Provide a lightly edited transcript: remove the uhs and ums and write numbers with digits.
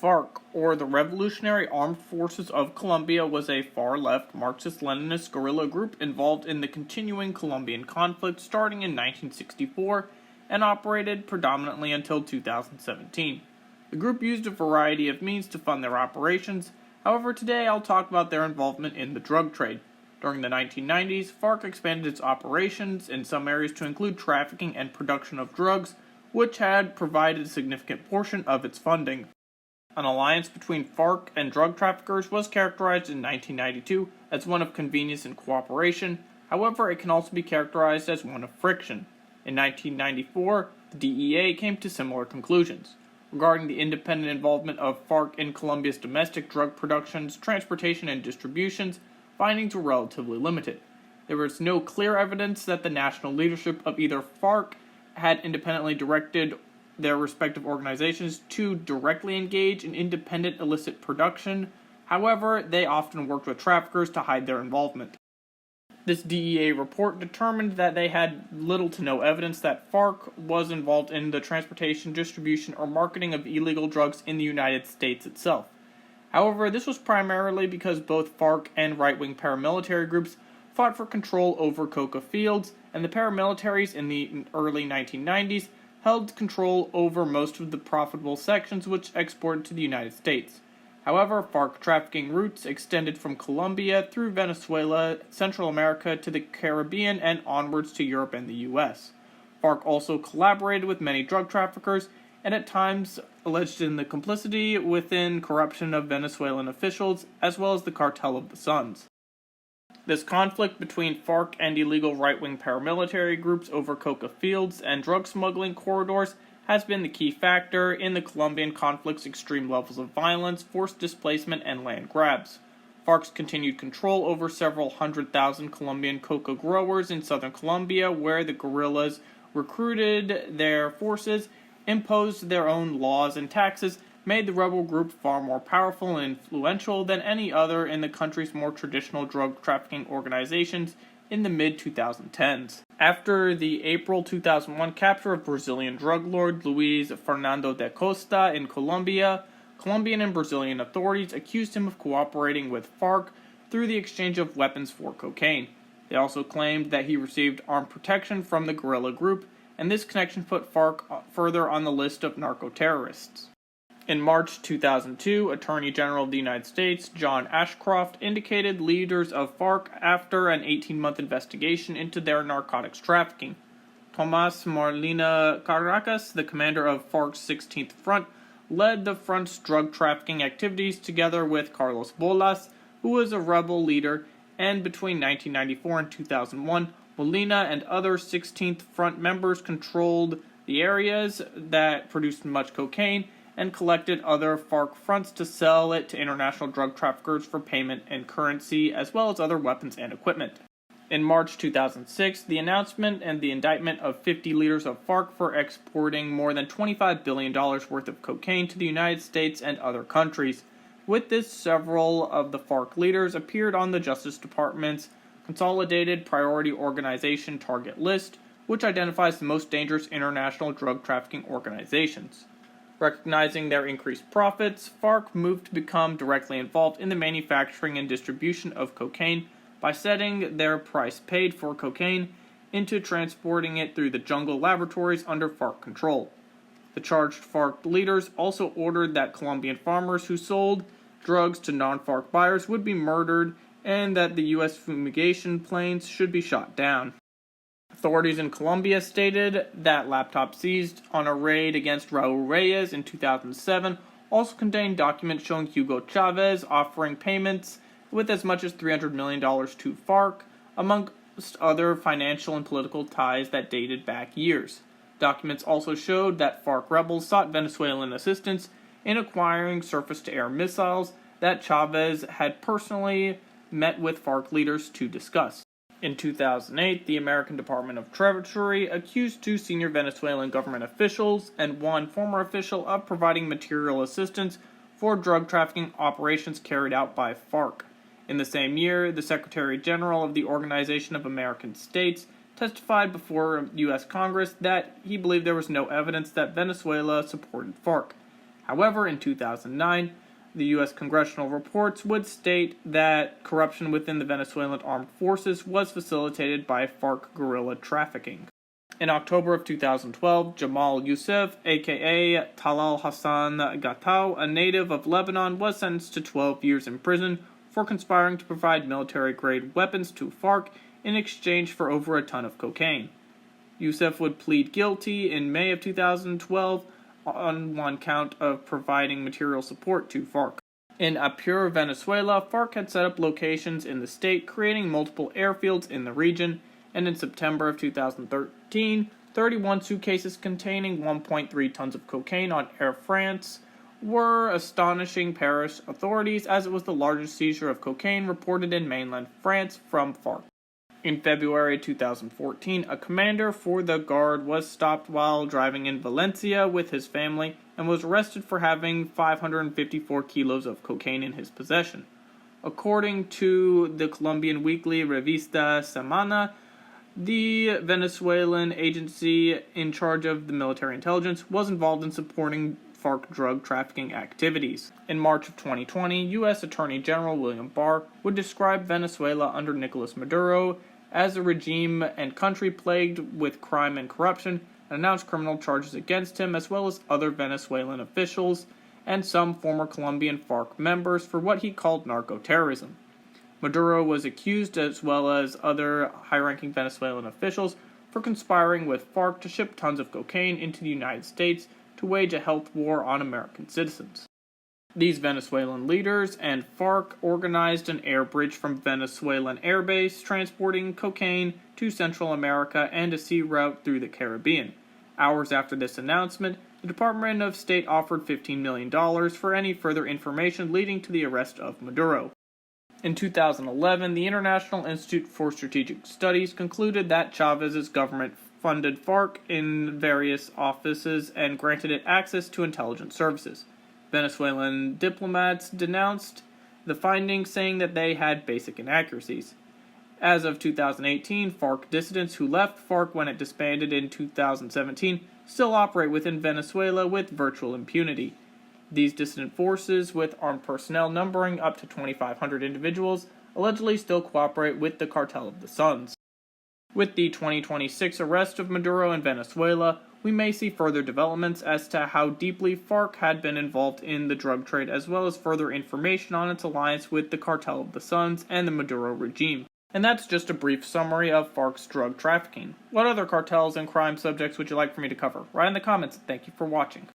FARC, or the Revolutionary Armed Forces of Colombia, was a far-left Marxist-Leninist guerrilla group involved in the continuing Colombian conflict starting in 1964 and operated predominantly until 2017. The group used a variety of means to fund their operations. However, today I'll talk about their involvement in the drug trade. During the 1990s, FARC expanded its operations in some areas to include trafficking and production of drugs, which had provided a significant portion of its funding. An alliance between FARC and drug traffickers was characterized in 1992 as one of convenience and cooperation. However, it can also be characterized as one of friction. In 1994, the DEA came to similar conclusions. Regarding the independent involvement of FARC in Colombia's domestic drug productions, transportation, and distributions, findings were relatively limited. There was no clear evidence that the national leadership of either FARC had independently directed their respective organizations to directly engage in independent illicit production. However, they often worked with traffickers to hide their involvement. This DEA report determined that they had little to no evidence that FARC was involved in the transportation, distribution, or marketing of illegal drugs in the United States itself. However, this was primarily because both FARC and right-wing paramilitary groups fought for control over coca fields, and the paramilitaries in the early 1990s held control over most of the profitable sections which exported to the United States. However, FARC trafficking routes extended from Colombia through Venezuela, Central America to the Caribbean, and onwards to Europe and the US. FARC also collaborated with many drug traffickers, and at times alleged in the complicity within corruption of Venezuelan officials, as well as the Cartel of the Suns. This conflict between FARC and illegal right-wing paramilitary groups over coca fields and drug smuggling corridors has been the key factor in the Colombian conflict's extreme levels of violence, forced displacement, and land grabs. FARC's continued control over several 100,000 Colombian coca growers in southern Colombia, where the guerrillas recruited their forces, imposed their own laws and taxes, made the rebel group far more powerful and influential than any other in the country's more traditional drug trafficking organizations in the mid-2010s. After the April 2001 capture of Brazilian drug lord Luis Fernando da Costa in Colombia, Colombian and Brazilian authorities accused him of cooperating with FARC through the exchange of weapons for cocaine. They also claimed that he received armed protection from the guerrilla group, and this connection put FARC further on the list of narco-terrorists. In March 2002, Attorney General of the United States, John Ashcroft, indicated leaders of FARC after an 18-month investigation into their narcotics trafficking. Tomas Molina Caracas, the commander of FARC's 16th Front, led the front's drug trafficking activities together with Carlos Bolas, who was a rebel leader, and between 1994 and 2001, Molina and other 16th Front members controlled the areas that produced much cocaine and collected other FARC fronts to sell it to international drug traffickers for payment in currency, as well as other weapons and equipment. In March 2006, the announcement and the indictment of 50 leaders of FARC for exporting more than $25 billion worth of cocaine to the United States and other countries. With this, several of the FARC leaders appeared on the Justice Department's Consolidated Priority Organization Target List, which identifies the most dangerous international drug trafficking organizations. Recognizing their increased profits, FARC moved to become directly involved in the manufacturing and distribution of cocaine by setting their price paid for cocaine into transporting it through the jungle laboratories under FARC control. The charged FARC leaders also ordered that Colombian farmers who sold drugs to non-FARC buyers would be murdered and that the U.S. fumigation planes should be shot down. Authorities in Colombia stated that laptops seized on a raid against Raul Reyes in 2007 also contained documents showing Hugo Chavez offering payments with as much as $300 million to FARC, amongst other financial and political ties that dated back years. Documents also showed that FARC rebels sought Venezuelan assistance in acquiring surface-to-air missiles that Chavez had personally met with FARC leaders to discuss. In 2008, the American Department of Treasury accused 2 senior Venezuelan government officials and 1 former official of providing material assistance for drug trafficking operations carried out by FARC. In the same year, the Secretary General of the Organization of American States testified before U.S. Congress that he believed there was no evidence that Venezuela supported FARC. However, in 2009, the U.S. congressional reports would state that corruption within the Venezuelan armed forces was facilitated by FARC guerrilla trafficking. In October of 2012, Jamal Youssef, aka Talal Hassan Gattau, a native of Lebanon, was sentenced to 12 years in prison for conspiring to provide military-grade weapons to FARC in exchange for over a ton of cocaine. Youssef would plead guilty in May of 2012 on one count of providing material support to FARC. In Apure, Venezuela, FARC had set up locations in the state, creating multiple airfields in the region, and in September of 2013, 31 suitcases containing 1.3 tons of cocaine on Air France were astonishing Paris authorities, as it was the largest seizure of cocaine reported in mainland France from FARC. In February 2014, a commander for the Guard was stopped while driving in Valencia with his family and was arrested for having 554 kilos of cocaine in his possession. According to the Colombian weekly Revista Semana, the Venezuelan agency in charge of the military intelligence was involved in supporting FARC drug trafficking activities. In March of 2020, U.S. Attorney General William Barr would describe Venezuela under Nicolas Maduro as a regime and country plagued with crime and corruption, and announced criminal charges against him as well as other Venezuelan officials and some former Colombian FARC members for what he called narco-terrorism. Maduro was accused, as well as other high-ranking Venezuelan officials, for conspiring with FARC to ship tons of cocaine into the United States to wage a health war on American citizens. These Venezuelan leaders and FARC organized an air bridge from Venezuelan airbase, transporting cocaine to Central America and a sea route through the Caribbean. Hours after this announcement, the Department of State offered $15 million for any further information leading to the arrest of Maduro. In 2011, the International Institute for Strategic Studies concluded that Chavez's government funded FARC in various offices and granted it access to intelligence services. Venezuelan diplomats denounced the findings, saying that they had basic inaccuracies. As of 2018, FARC dissidents who left FARC when it disbanded in 2017 still operate within Venezuela with virtual impunity. These dissident forces, with armed personnel numbering up to 2,500 individuals, allegedly still cooperate with the Cartel of the Suns. With the 2026 arrest of Maduro in Venezuela, we may see further developments as to how deeply FARC had been involved in the drug trade, as well as further information on its alliance with the Cartel of the Suns and the Maduro regime. And that's just a brief summary of FARC's drug trafficking. What other cartels and crime subjects would you like for me to cover? Write in the comments. Thank you for watching.